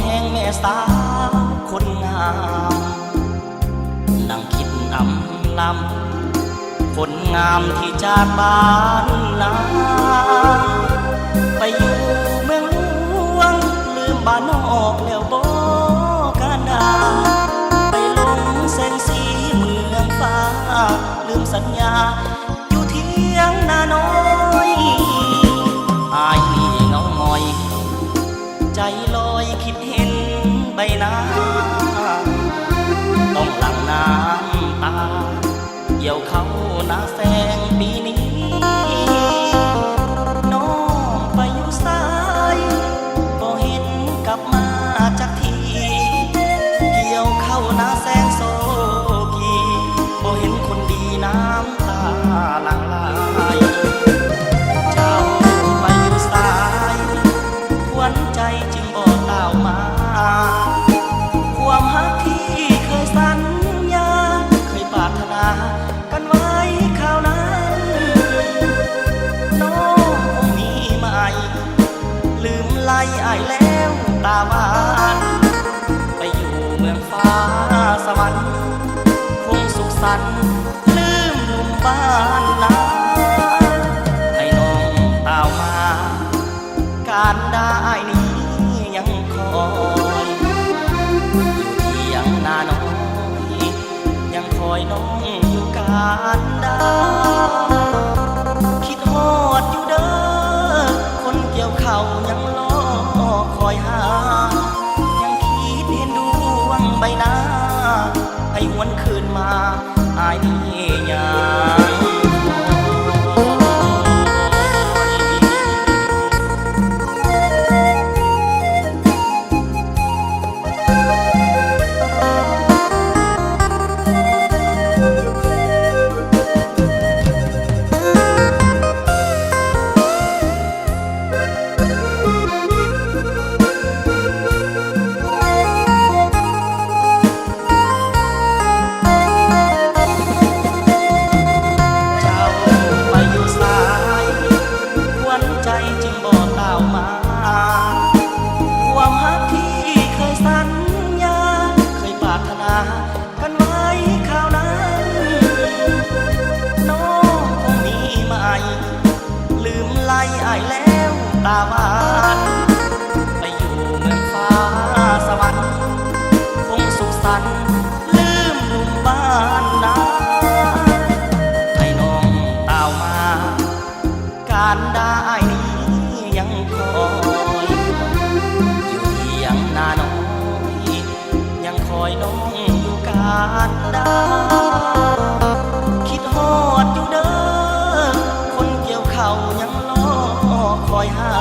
แห้งแม่สาวคนงามนั่งคิดอำลำคนงามที่จากบ้านนาไปอยู่เมืองหลวงลืมบ้านนอกแล้วบ่กันดาไปลงแสงสีเมืองฟ้าลืมสัญญาอยู่เที่ยงนาน้อยอายนี่เงาหงอยใจลอยคิดเห็นใบหน้าต้องหลั่งน้ำตาเกี่ยวเข้าหน้าแสงปีนี้น้องไปอยู่สายบ่เห็นกลับมาจากทีเกี่ยวเข้าหน้าแสงโซกีบ่เห็นคนดีน้ำตาหลั่งไหลเจ้าไปอยู่สายหวนใจจึงบ่ตาวมาความฮักที่เคยสัญญาเคยปรารถนากันไว้คราวนั้นน้องคงมีใหม่ลืมไล่อายแล้วตาหวานไปอยู่เมืองฟ้าสวรรค์คงสุขสันต์ลืมหนุ่มบ้านนาให้น้องตาวมาการได้นี้ยังคอยอยู่ที่ยังนาน้อยยังคอยน้องอยู่การได้คิดฮอดอยู่เด้อคนเกี่ยวเข่ายังรอคอยหายังคิดเห็นดวงใบหน้าให้หวนคืนมาอายนี่ยังความฮักที่เคยสัญญาเคยปรารถนากันไว้คราวนั้นน้องคงมีใหม่ลืมไล่อายแล้วตาหวานไปอยู่เมืองฟ้าสวรรค์คงสุขสันต์ลืมหนุ่มบ้านนาให้น้องตาวมาการได้นี้ยังคอยอยู่ที่ยังนาน้อยยังคอยน้องอยู่การได้คิดฮอดอยู่เด้อคนเกี่ยวเข่ายังรอคอยหา